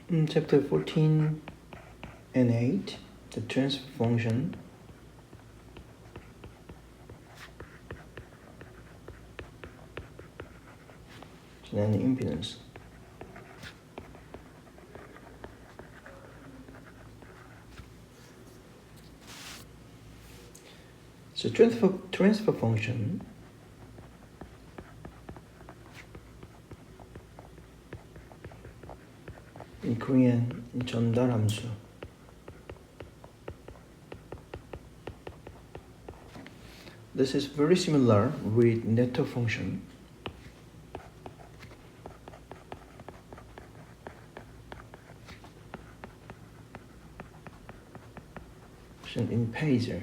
In chapter 14 and 8, the transfer function and the impedance. So transfer function in Korean 전달 함수. This is very similar with netto function. In Phaser.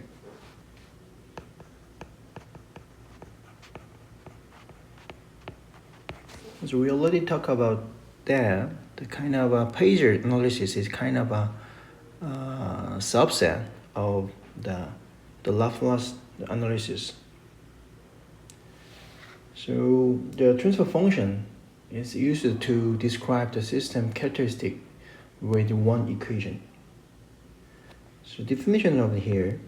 So we already talked about that. The kind of Phaser analysis is kind of a subset of the Laplace analysis. So the transfer function is used to describe the system characteristic with one equation. So definition of here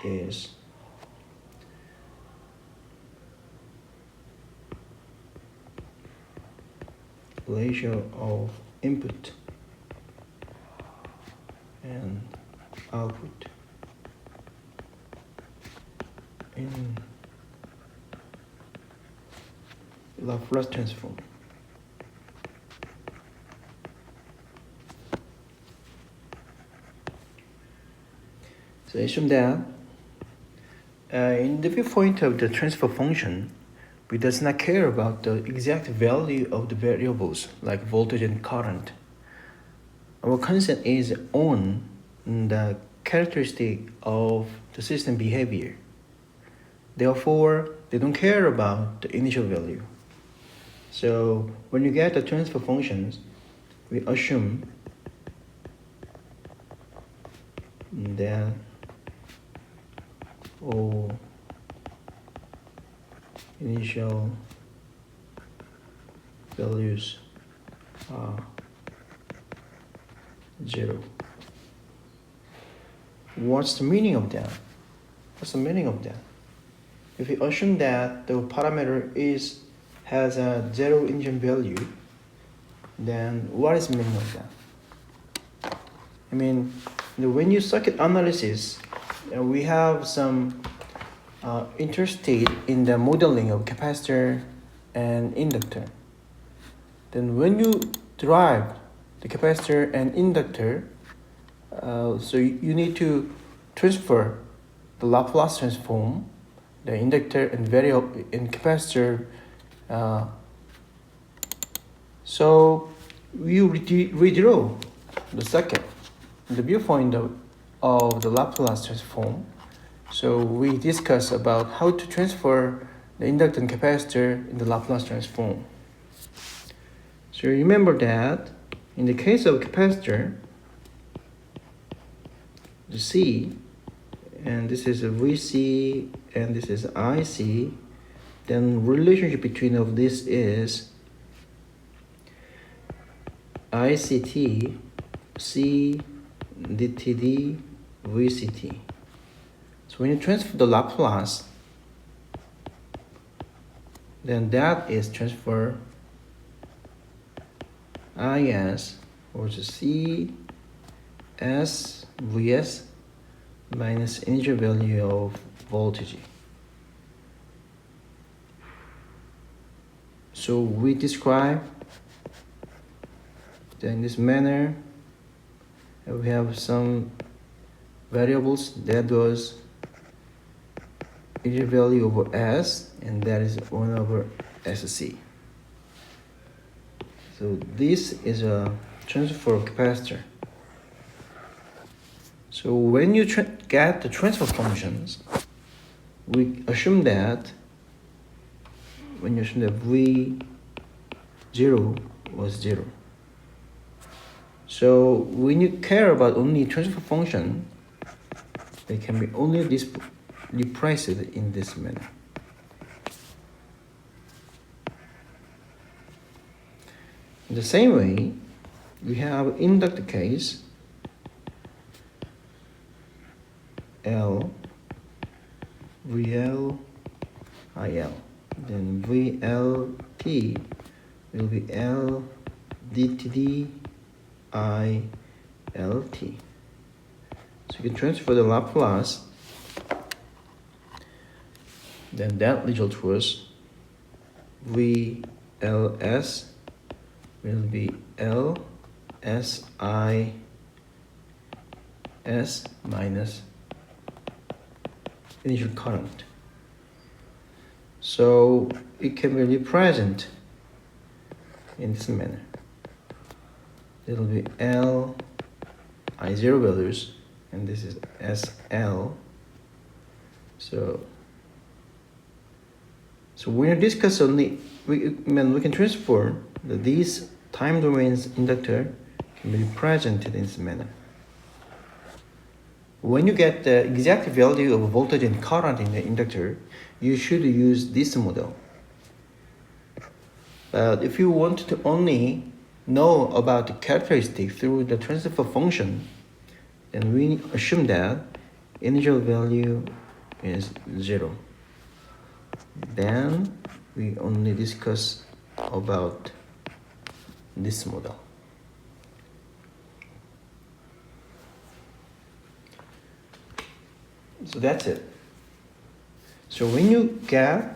is ratio of input and output in Laplace transform. So assume that in the viewpoint of the transfer function, we does not care about the exact value of the variables like voltage and current. Our concern is on the characteristic of the system behavior. Therefore, they don't care about the initial value. So when you get the transfer functions, we assume that all initial values are 0. What's the meaning of that? What's the meaning of that? If we assume that the parameter has a 0 initial value, then what is the meaning of that? I mean, when you circuit analysis, we have some interested in the modeling of capacitor and inductor. Then when you derive the capacitor and inductor, so you need to transfer the Laplace transform, the inductor and capacitor. So you redraw the circuit, the viewpoint of the Laplace transform. So we discuss about how to transfer the inductor and capacitor in the Laplace transform. So remember that in the case of capacitor, the C, and this is a VC and this is IC, then relationship between of this is ICT, C, DTD, VCT. So when you transfer the Laplace, then that is transfer IS, or the C, S, Vs minus initial value of voltage. So we describe that in this manner, we have some variables that was initial value over S, and that is 1 over SC. So this is a transfer of capacitor. So when you get the transfer functions, we assume that when you assume that V0 was 0. So when you care about only transfer function, they can be only repriced in this manner. In the same way, we have inductor case L VL IL, then VLT will be L DTD ILT. So you can transfer the Laplace, then that result was VLS will be LSIS minus initial current. So it can be represented in this manner. It will be L I0 values, and this is SL. So when you discuss only, we can transform these time domains inductor can be represented in this manner. When you get the exact value of voltage and current in the inductor, you should use this model. But if you want to only know about the characteristic through the transfer function, then we assume that initial value is 0. Then we only discuss about this model. So that's it. So when you get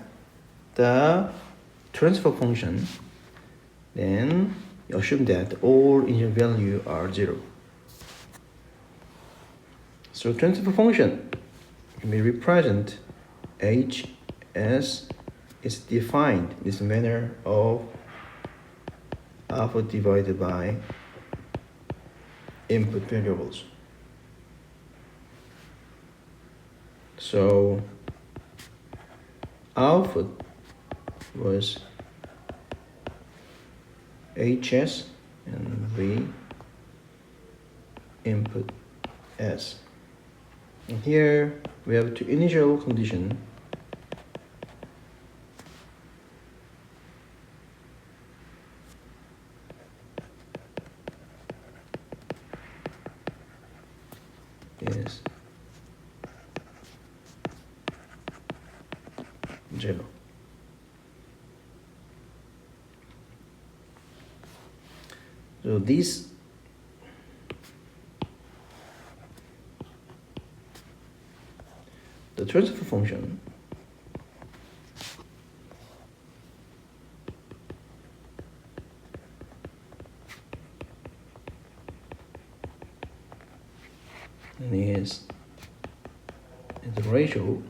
the transfer function, then you assume that all initial values are 0. So transfer function can be represented H as is defined in this manner of alpha divided by input variables. So output was HS and V input S. And here we have two initial condition. Is 0. So the transfer function is the ratio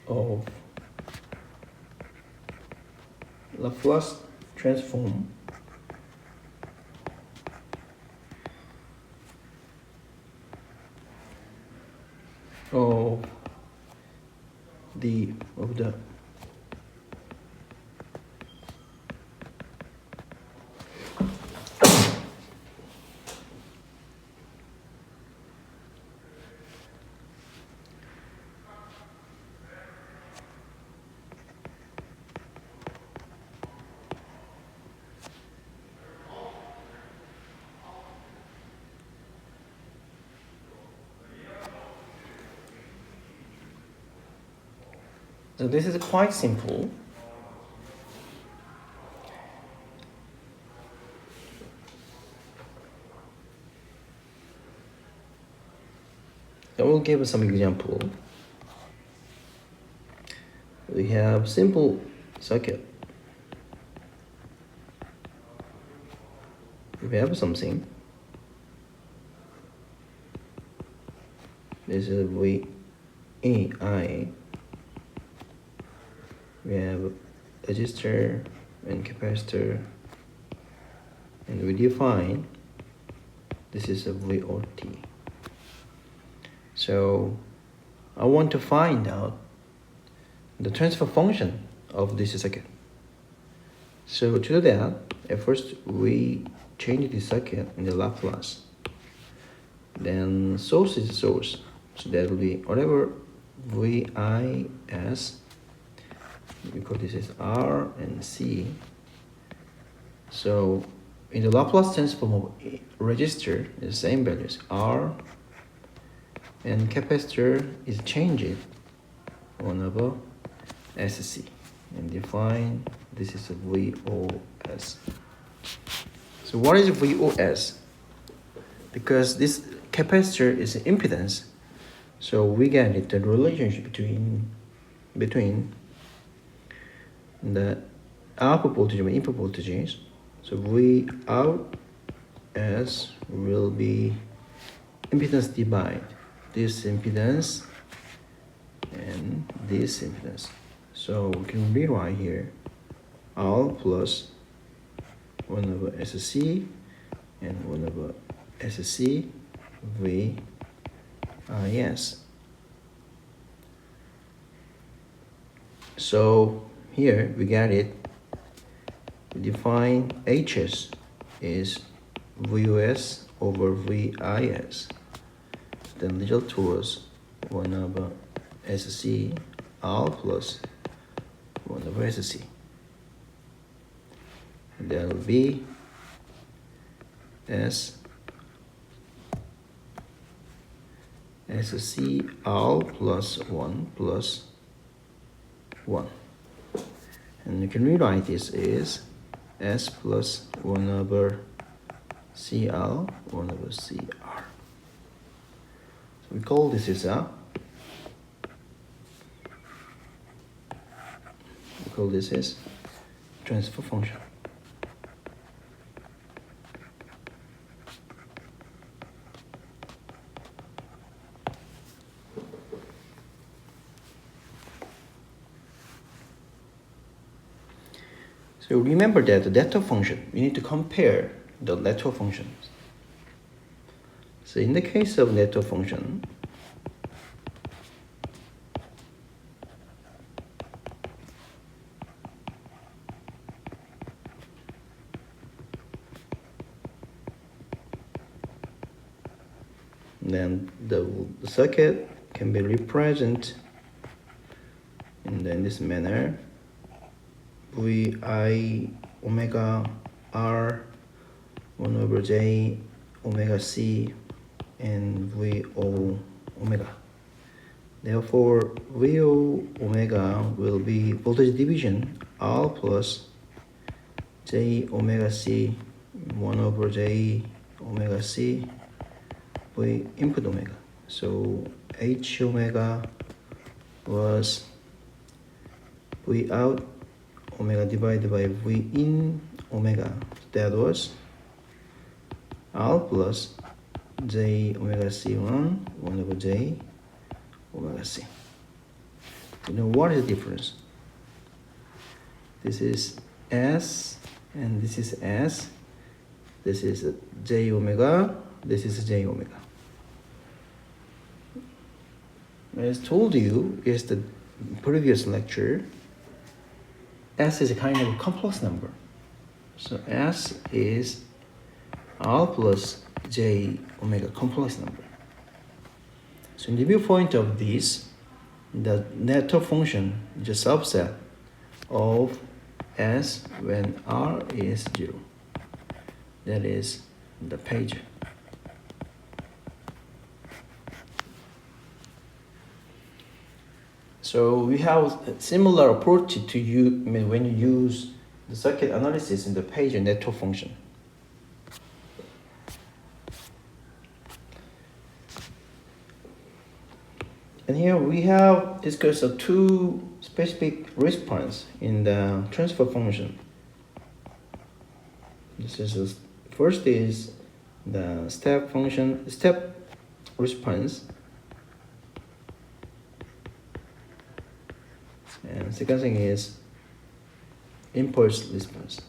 of Laplace transform of the So this is quite simple. I will give some example. We have simple circuit. We have something. This is VI. We have resistor and capacitor, and we define this is a VOT. So I want to find out the transfer function of this circuit. So to do that, at first we change the circuit in the Laplace. Then source is source, so that will be whatever VIS, because this is R and C. So in the Laplace transform of resistor, the same values R, and capacitor is changed 1 over SC, and define this is a VOS. So what is VOS? Because this capacitor is impedance, so we get it the relationship between the output voltage and input voltages. So V out S will be impedance divide this impedance and this impedance. So we can rewrite here R plus 1 over SC and 1 over SC V IS. So here we got it. We define HS is VOS over VIS. Then result was 1 over SC R plus 1 over SC. That will be S SC R plus 1 plus 1. And you can rewrite this as S plus 1 over CR 1 over CR. So we call this is a transfer function. So remember that the delta function, we need to compare the lateral functions. So in the case of lateral function, then the circuit can be represented in this manner. Vi omega R 1 over J omega C and VO omega. Therefore, VO omega will be voltage division R plus J omega C 1 over J omega C V input omega. So H omega was V out omega divided by V in omega. That was R plus J omega C1 1 over J omega C. You know what is the difference? This is S and this is S. This is J omega. This is J omega. As told you is the previous lecture, S is a kind of a complex number. So S is R plus J omega complex number. So in the viewpoint of this, the network function is a subset of S when R is 0. That is the pager. So we have a similar approach to you when you use the circuit analysis in the pager network function. And here we have discussed two specific response in the transfer function. First is the step response, and second thing is impulse response.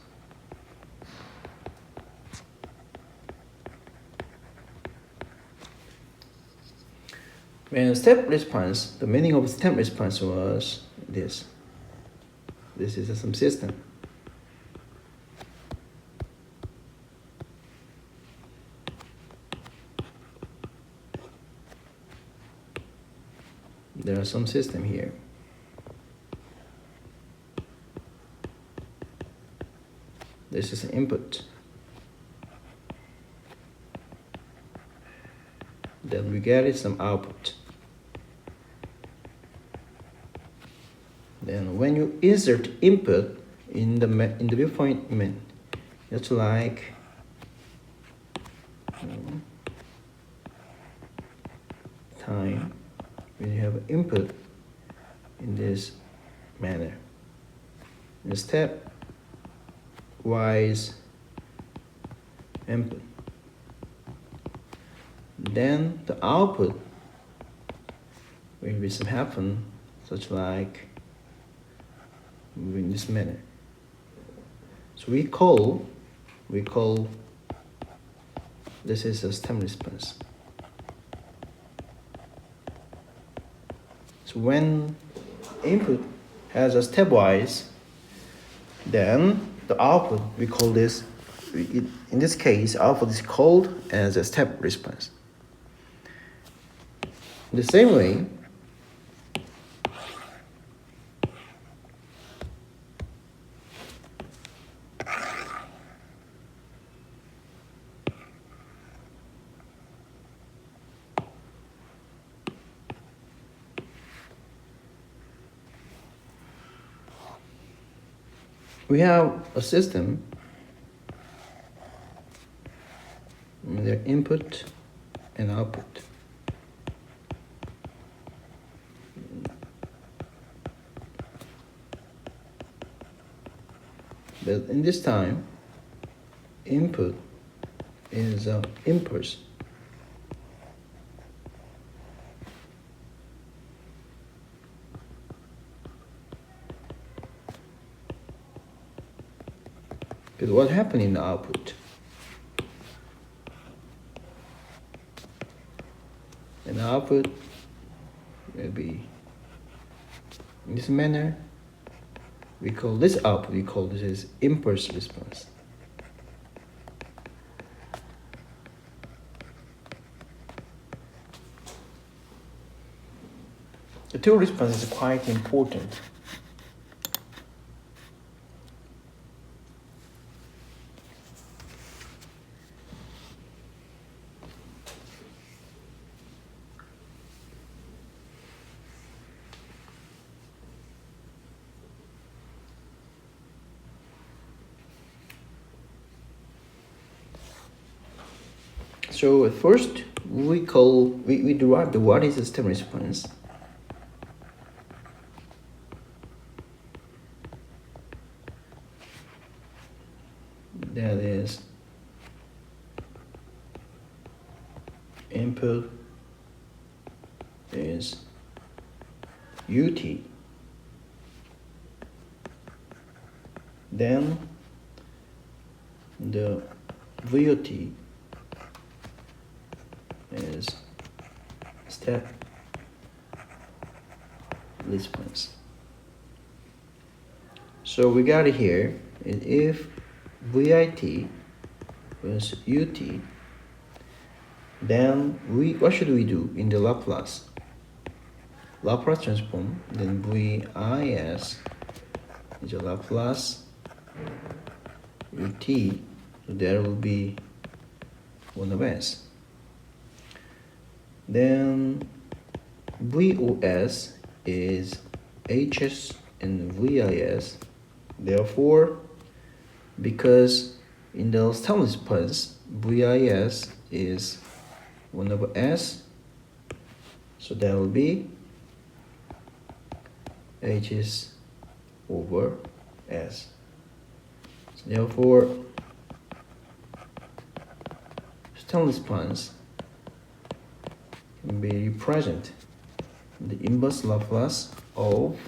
When step response, the meaning of step response was this. This is some system. There are some system here. This is an input. then we get some output. Then when you insert input in the viewpoint main, just like time, when you have input in this manner, in stepwise input, then the output will be some happen such like in this manner. So we call this is a stem response. So when input has a stepwise, then the output, we call this, in this case, output is called as a step response. The same way, we have a system, their input and output. But in this time, input is an impulse. But what happened in the output? And the output will be in this manner. We call this output, we call this as impulse response. The two responses are quite important. So at first we derive the what is the stem response. That is input is UT. Then the VOT is step response. So we got it here, and if VIT was UT, then what should we do in the Laplace transform? Then VIS is a Laplace UT, so there will be 1 of S. Then VOS is HS and VIS. Therefore, because in the stem response, VIS is 1 over S, so that will be HS over S. So therefore, stem response can be represented the inverse Laplace of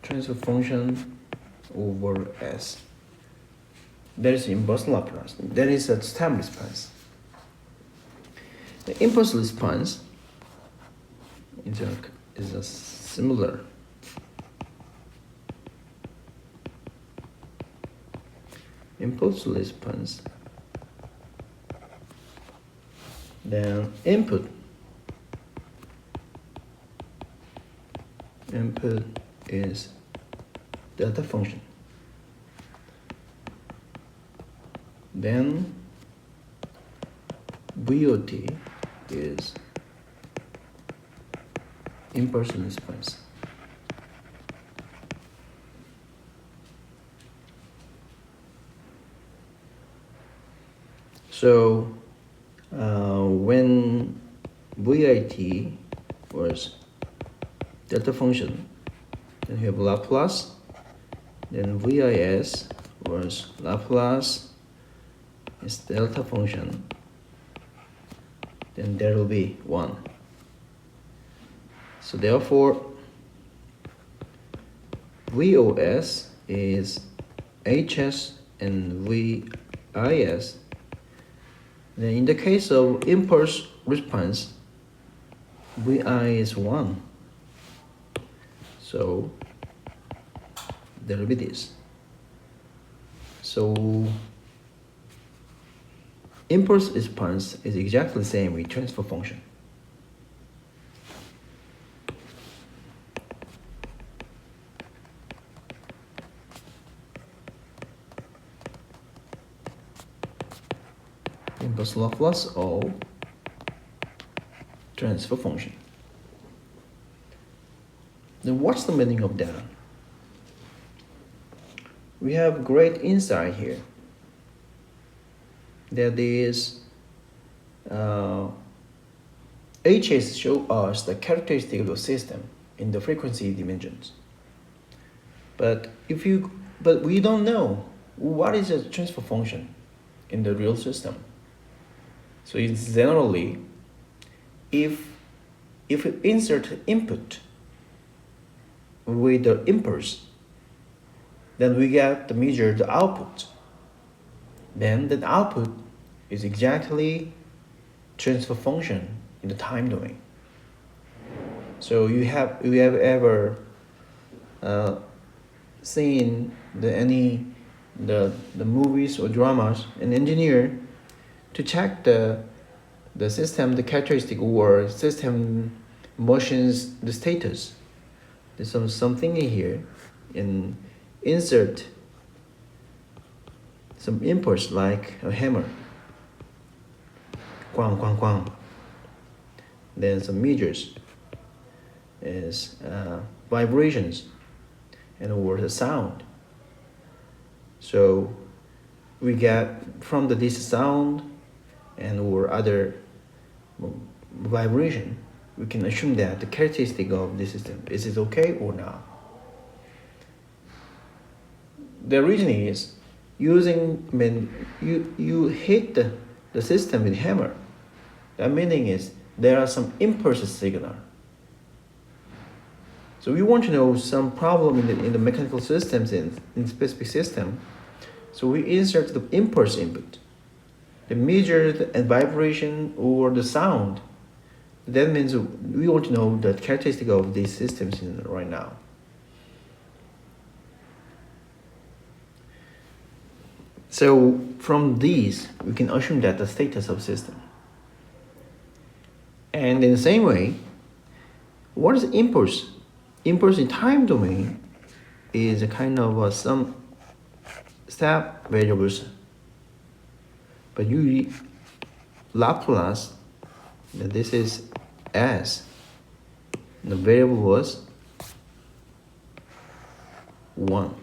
transfer function over S. That is inverse Laplace. That is a stem response. The impulse response is a similar. Impulse response. Then input is delta function. Then VOT is impulse response. So when VIT was delta function, then you have Laplace, then VIS was Laplace is delta function, then there will be 1. So therefore VOS is HS and VIS. Then in the case of impulse response, VI is 1. So there will be this. So impulse response is exactly the same with transfer function. Impulse Laplace of transfer function. Then what's the meaning of that? We have great insight here. That is, HS show us the characteristic of the system in the frequency dimensions. But we don't know what is a transfer function in the real system. So it's generally, if we insert input with the impulse, then we get the measure the output. Then the output is exactly transfer function in the time domain. So you have ever seen the movies or dramas, an engineer to check the system, the characteristic or system motions, the status. There's something in here, and insert some impulse like a hammer, quang quang quang. Then some measures is vibrations and or the sound. So we get from this sound and or other vibration, we can assume that the characteristic of the system is it okay or not. The reasoning is using you hit the system with hammer. The meaning is there are some impulse signal. So we want to know some problem in the mechanical systems in specific system. So we insert the impulse input, the measure and vibration or the sound. That means we want to know the characteristic of these systems right now. So from these, we can assume that the status of system. And in the same way, what is impulse? Impulse in time domain is a kind of some step variables. But usually Laplace, this is S. The variable was 1.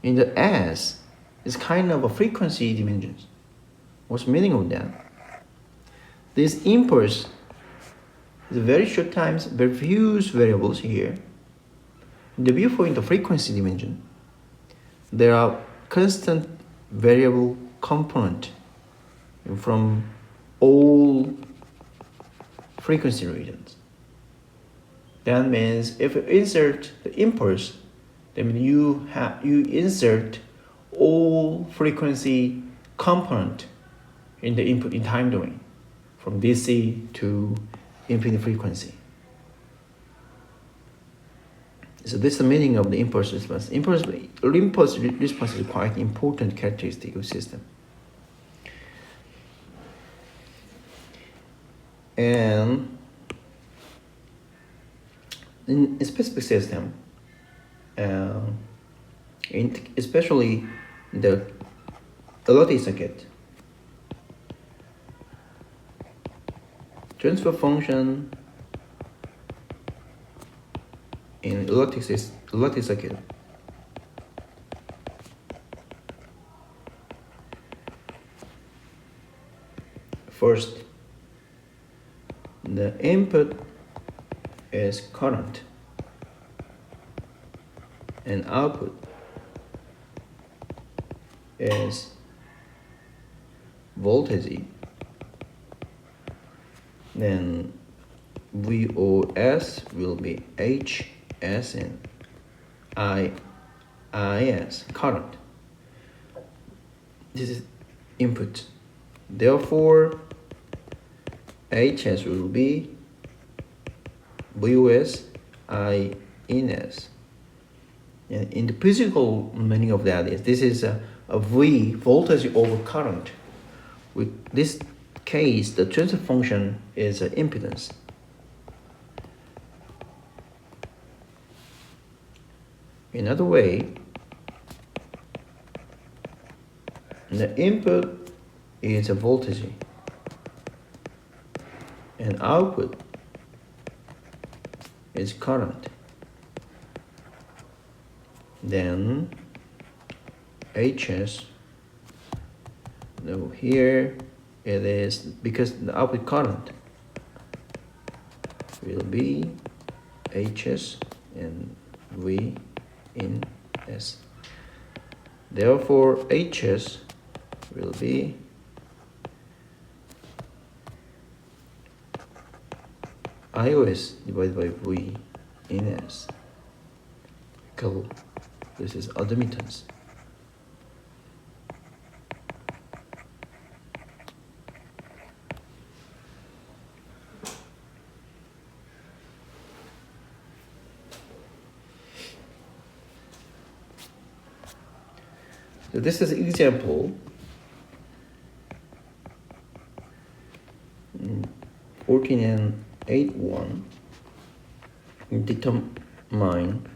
In the S, it's kind of a frequency dimensions. What's the meaning of that? This impulse is very short times, very few variables here. Therefore, in the frequency dimension, there are constant variable component from all frequency regions. That means if you insert the impulse, then you insert all frequency component in the input in time domain, from DC to infinite frequency. So this is the meaning of the impulse response. Impulse response is quite important characteristic of system. And in a specific system, especially the lottery circuit, transfer function in electric circuit. First, the input is current and output is voltage. Then VOS will be HS and IS, current. This is input. Therefore, HS will be VOS INS. And in the physical meaning of that is this is a V, voltage over current. With this case, the transfer function is an impedance. Another way, the input is a voltage and output is current. Then HS, now here it is, because the output current will be HS and V in S. Therefore, HS will be IOS divided by V in S. Cool. This is admittance. So this is example 14 and 8.1. Determine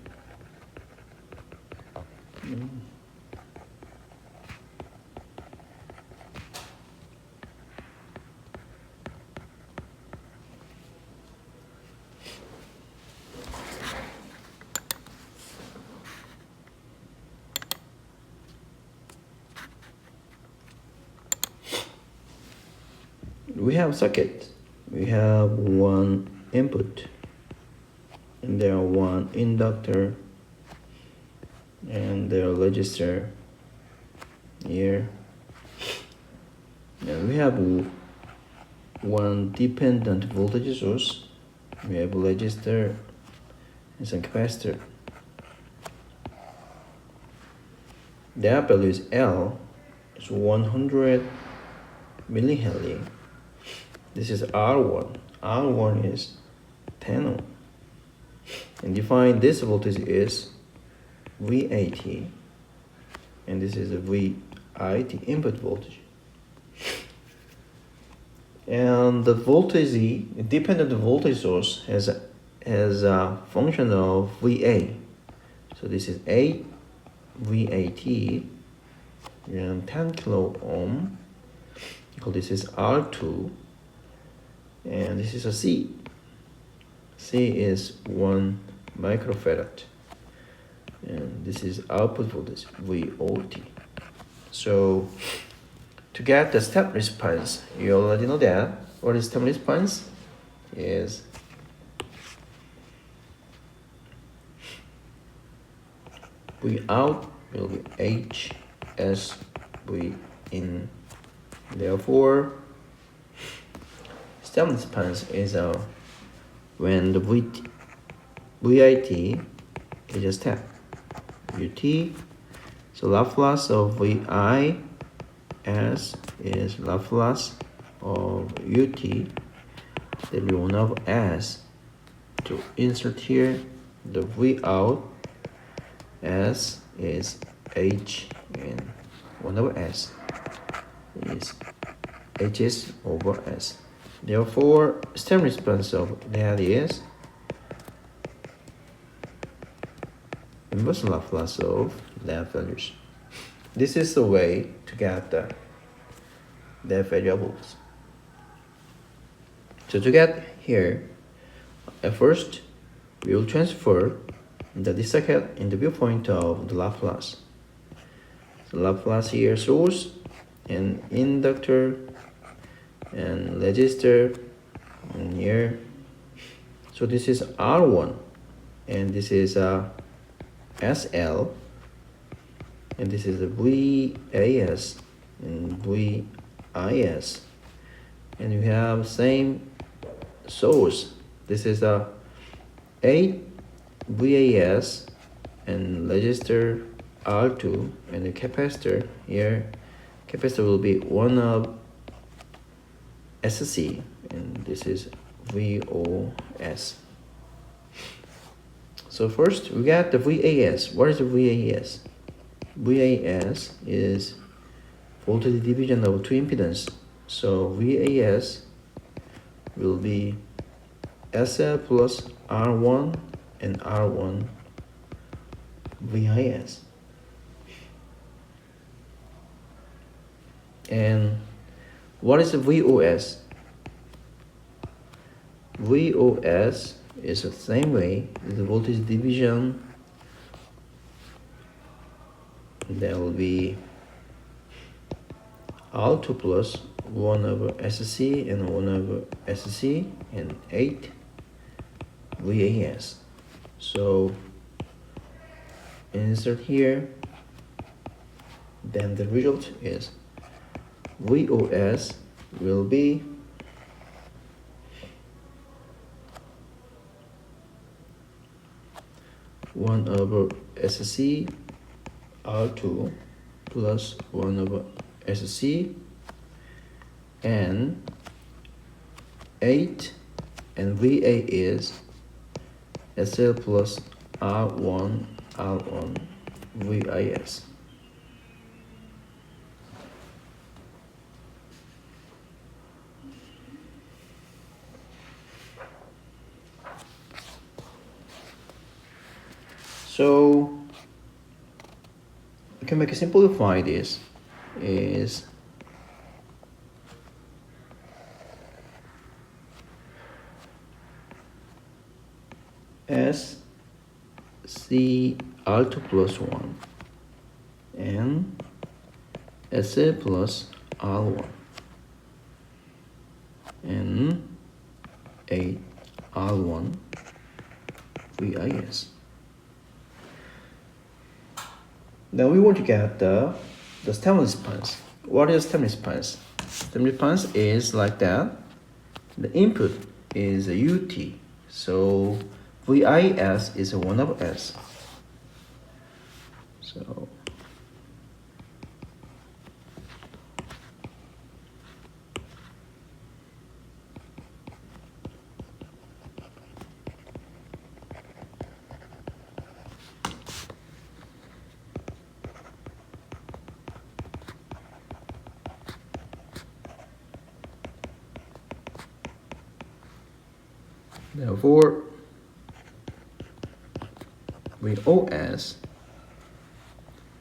we have circuit. We have one input and there are one inductor and there are resistor here. And we have one dependent voltage source. We have a resistor and some capacitor. Their value is L, is 100 millihenry. This is R1. R1 is 10 ohm. And define this voltage is VAT. And this is a VIT, input voltage. And the voltage, dependent voltage source has a function of VA. So this is A VAT and 10 kilo ohm. So this is R2. And this is a C. C is 1 microfarad. And this is output voltage, VOT. So to get the step response, you already know that. What is step response? Is V out will be H S V in. Therefore, step response is when the VIT is a step. UT, so Laplace of VI S is Laplace of UT. Then we will have S to insert here. The V out S is H and 1 over S is HS over S. Therefore, step response of that is inverse Laplace of that values. This is the way to get the variables. So to get here, at first we will transfer the dissecant in the viewpoint of the Laplace. So Laplace here source and inductor and resistor and here. So this is R1 and this is SL and this is a VAS and VIS, and you have same source. This is a 8 VAS and resistor R2 and the capacitor here. Capacitor will be 1 of SC and this is VOS. So first we got the VAS. What is the VAS? VAS is voltage division of two impedance. So VAS will be SL plus R1 and R1 VIS. And what is the VOS? VOS is the same way, the voltage division. There will be R2 plus 1 over SC and 1 over SC and 8 VAS. So insert here, then the result is VOS will be one over SC R2 plus 1 over SC and 8, and VA is SL plus R1 VIS. So you can make a simplify this is SC R2 plus 1 and SA plus R1 and 8 R1 VIS. Now we want to get the stem response. What is stem response? Stem response is like that. The input is a UT. So VIS is a 1 over S. So therefore VOS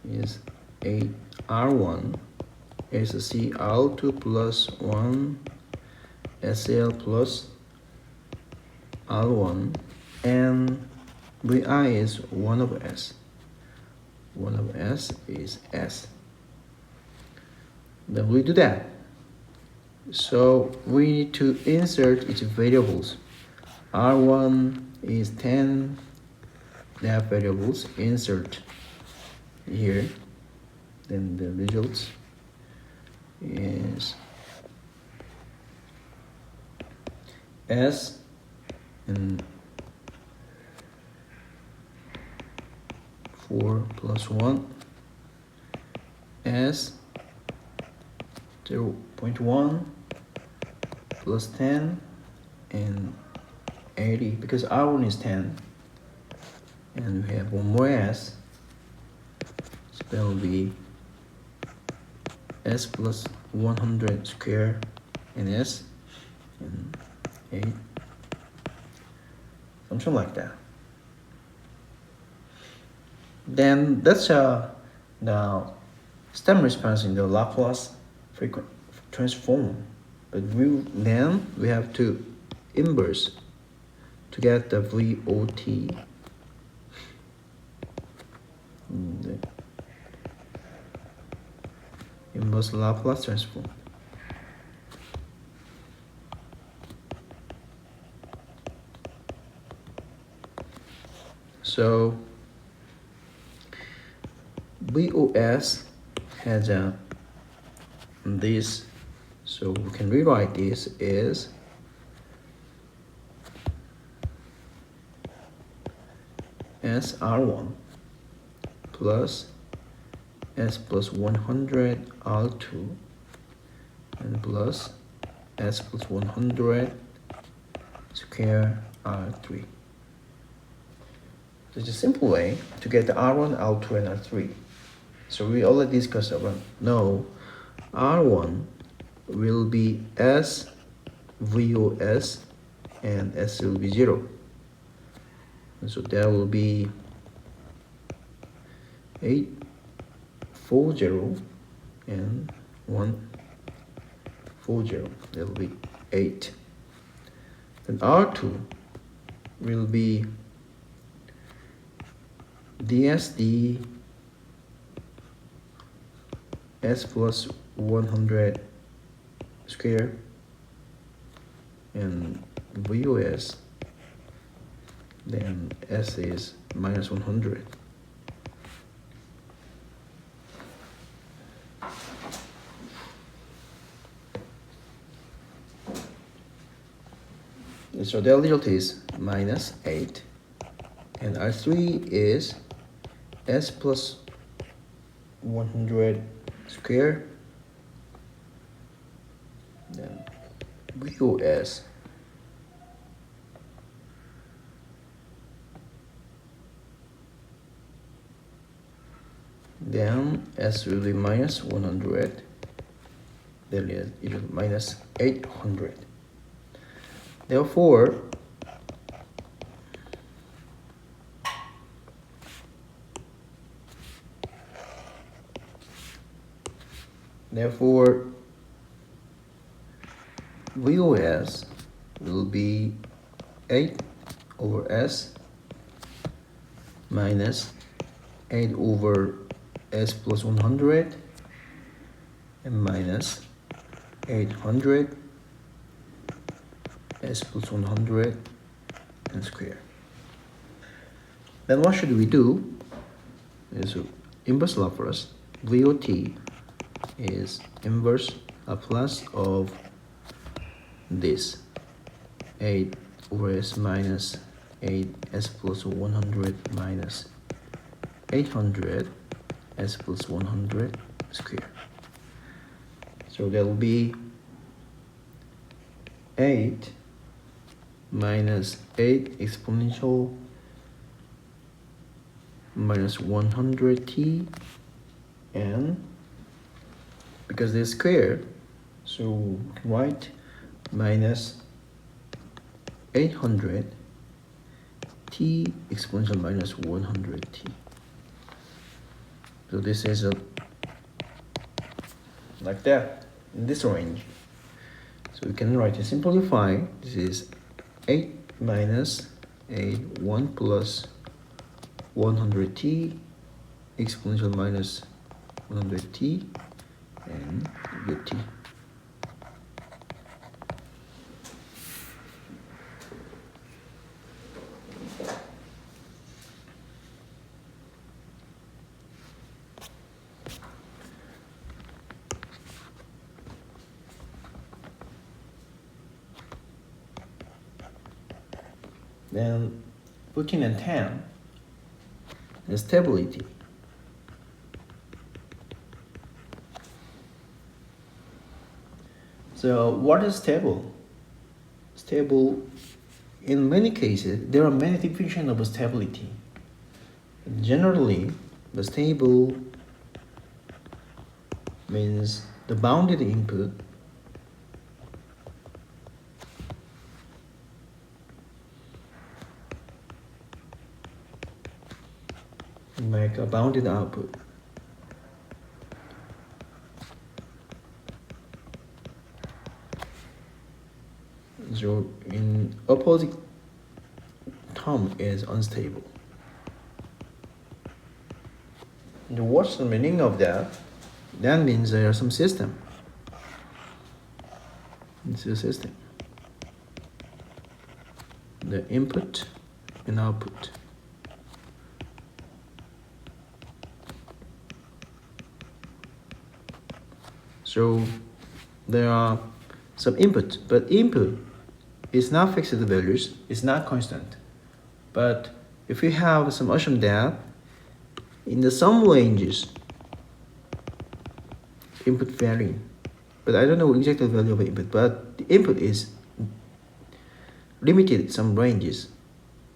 is 8 R1 SC R2 plus 1 SL plus R1 and VI is 1 over S. 1 over S is S. Then we do that. So we need to insert its variables. R1 is 10. They have variables. Insert here. Then the results is S and 4 plus 1 S 0.1 plus 10 and 80 because R1 is 10 and we have one more S, so that will be S plus 100 square and S and 8, something like that. Then that's the stem response in the Laplace frequent transform. But then we have to inverse to get the VOT. The inverse Laplace transform. So VOS has this, so we can rewrite this as SR1 plus S plus 100 R2 and plus S plus 100 square R3. So it's a simple way to get the R1, R2, and R3. So we already discussed about no R1 will be S VOS and S will be 0. And so there will be 840 and 140. There will be 8. Then R2 will be DSD S plus 100 square and VOS, then S is minus 100. So the result is minus 8 and R3 is S plus 100 square, then VOS then S will be minus 100, then it is minus 800. Therefore VOS will be 8 over S minus 8 over S plus 100 and minus 800 S plus 100 and square. Then what should we do? Is inverse Laplace. VOT is inverse Laplace of this 8 over S minus 8 S plus 100 minus 800 S plus 100 square. So there will be 8 minus 8 exponential minus 100t, and because they're square, so write minus 800 t exponential minus 100t. So this is like that in this range. So we can write it, simplify. This is 8 minus 8 1 plus 100t exponential minus 100t and get t. Then 14 and 10 is stability. So what is stable? Stable, in many cases, there are many definitions of stability. Generally, the stable means the bounded input like a bounded output. So in opposite term is unstable. And what's the meaning of that? That means there are some system. It's a system. The input and output. So there are some input, but input is not fixed values, it's not constant. But if we have some assumption that in the some ranges input varying, but I don't know exact value of input, but the input is limited some ranges.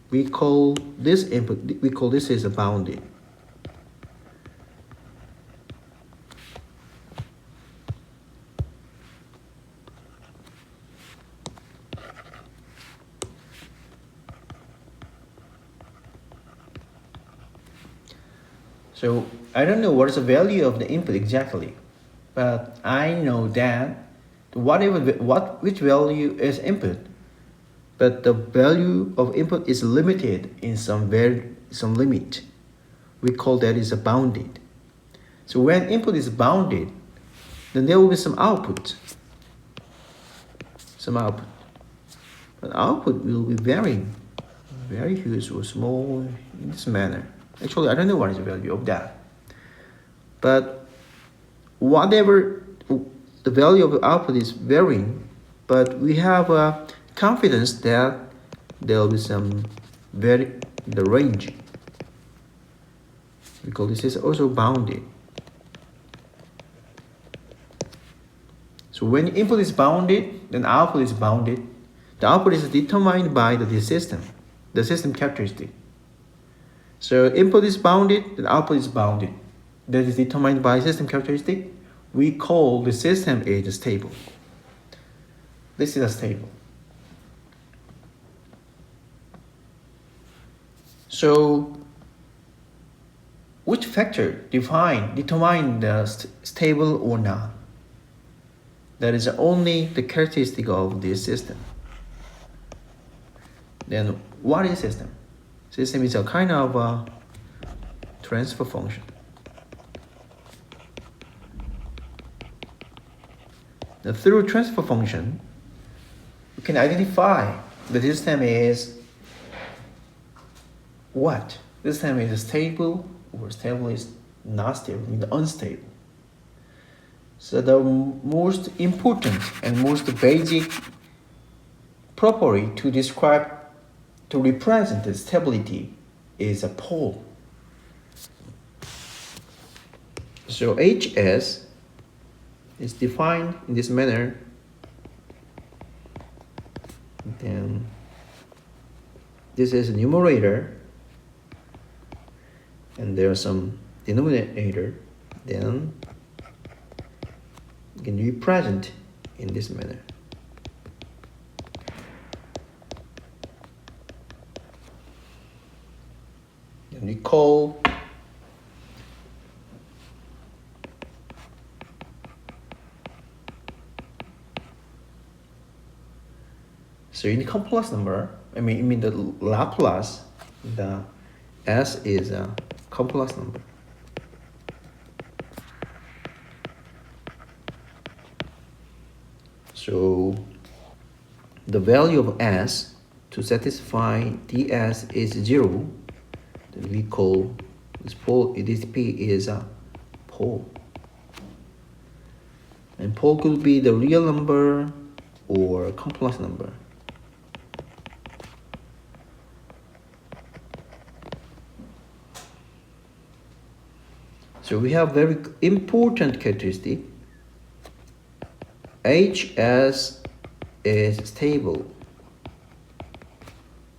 We call this input, we call this is a bounded. So I don't know what is the value of the input exactly, but I know that which value is input, but the value of input is limited in some limit. We call that is a bounded. So when input is bounded, then there will be some output. But output will be varying, very huge or small in this manner. Actually, I don't know what is the value of that. But whatever the value of the output is varying, but we have a confidence that there will be some the range, because this is also bounded. So when input is bounded, then output is bounded. The output is determined by the system characteristic. So input is bounded, then output is bounded. That is determined by system characteristic. We call the system is stable. This is a stable. So which factor determine the stable or not? That is only the characteristic of this system. Then what is system? System is a kind of a transfer function. Now, through transfer function, we can identify the system is what? This system is stable or stable is not stable, means unstable. So the most important and most basic property to represent the stability is a pole. So Hs is defined in this manner. Then this is a numerator, and there are some denominator. Then you can represent in this manner. And we call so in the complex number, I mean the Laplace, the S is a complex number. So the value of S to satisfy ds is 0, then we call this pole, this P is a pole. And pole could be the real number or complex number. So we have very important characteristic. Hs is stable,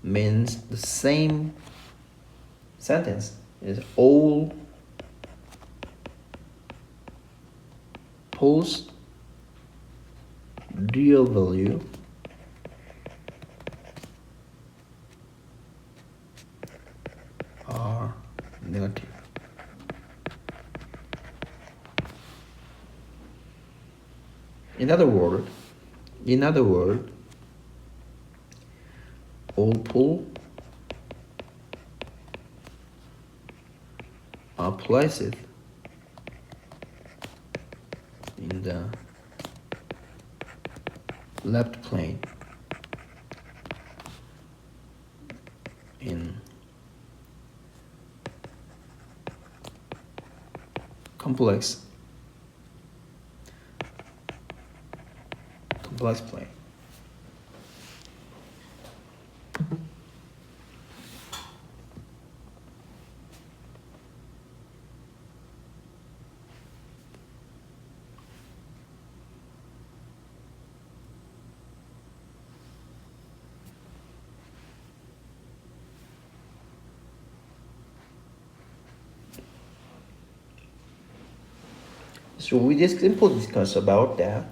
means the same sentence is all poles real value are negative. In other words, all pole are placed in the left plane in complex plane. So we just simply discuss about that.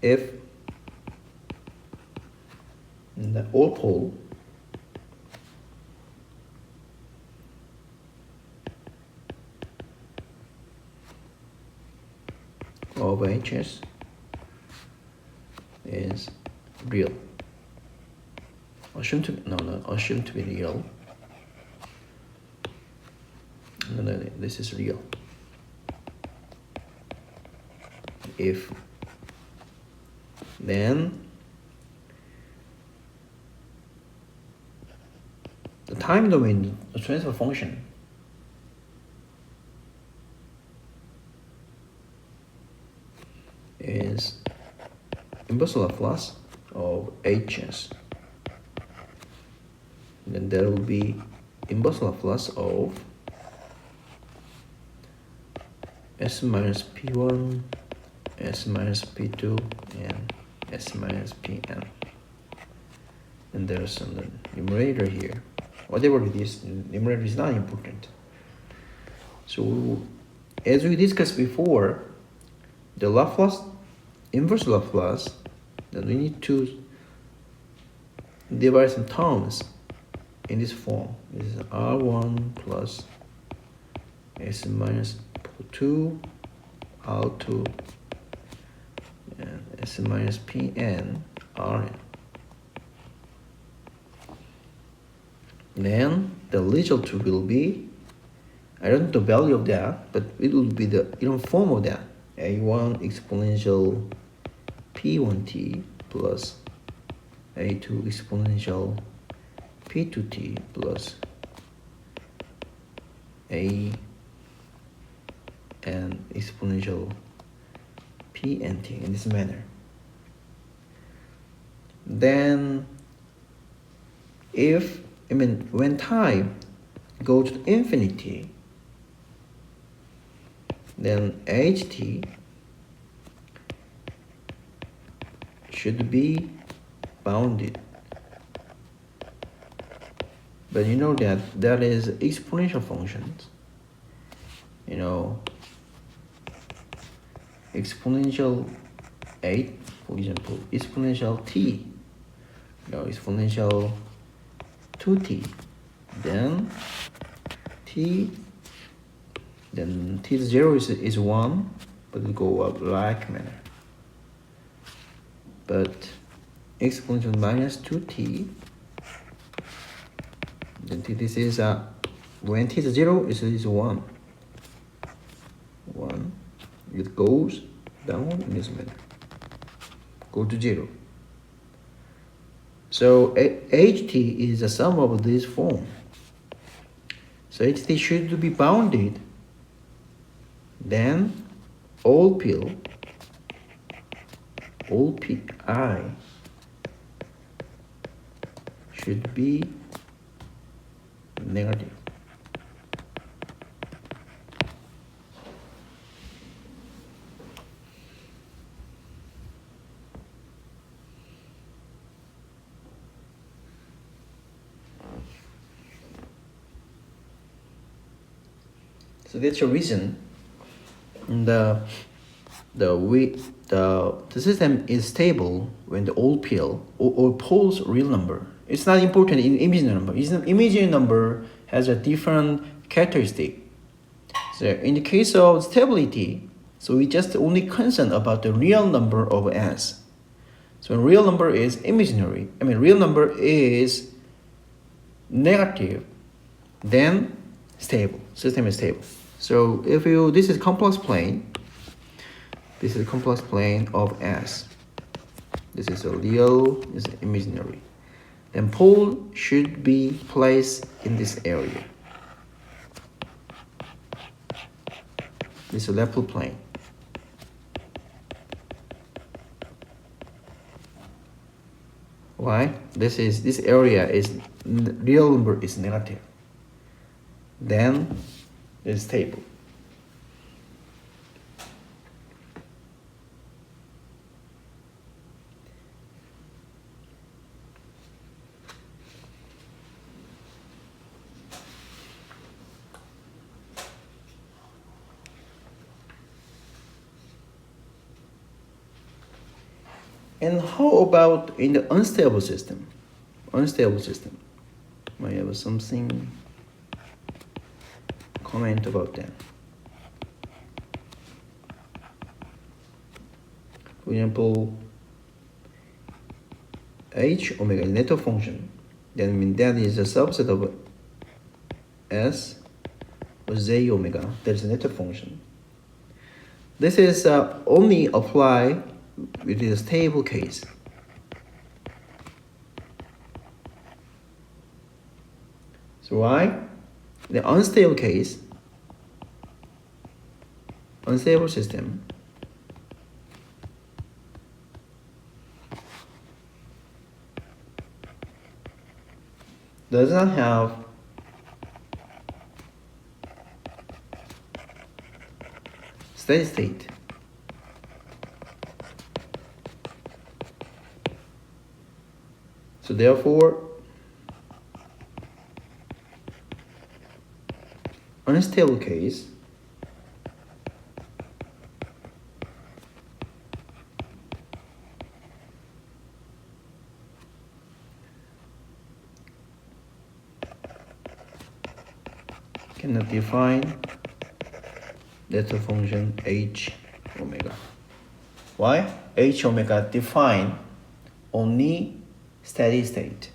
If the all pole of HS is real, assumed to be real. No, this is real. If then the time domain, the transfer function is inverse Laplace of HS. Then there will be inverse Laplace of S minus P1, S minus P2, and S minus Pn. And there's some numerator here. Whatever it is, numerator is not important. So, as we discussed before, the Laplace, inverse Laplace, then we need to divide some terms in this form. This is R1 plus S minus 2 R2 and S minus Pn Rn. Then the result will be, I don't know the value of that, but it will be the form of that. A1 exponential P1t plus A2 exponential P2t plus A and exponential Pnt in this manner. Then when time goes to infinity, then ht should be bounded. But you know that is exponential functions. Exponential 8, for example, exponential t, exponential 2t, then t, then t0 is 1, but it go up like manner. But exponential minus 2t, then this is when t is 0 is 1. It goes down in this manner, go to 0. So ht is the sum of this form. So ht should be bounded. Then all pi should be negative. So that's the reason the system is stable when the all pill or pole's real number. It's not important in imaginary number. Imaginary number has a different characteristic. So in the case of stability, So we just only concerned about the real number of s. So real number is imaginary. Real number is negative, then stable. System is stable. So if you, this is complex plane. This is a complex plane of s. This is a real, this is imaginary. Then pole should be placed in this area. This is a level plane. Why? This area is real number is negative. Then it's stable. And how about in the unstable system? Unstable system. I have something comment about that. For example, h omega is network function. Then that is a subset of s or j omega. That is a network function. This is only apply with the stable case. So why? The unstable case, unstable system, does not have steady state. So therefore, unstable case cannot define delta function h omega. Why? H omega define only steady state.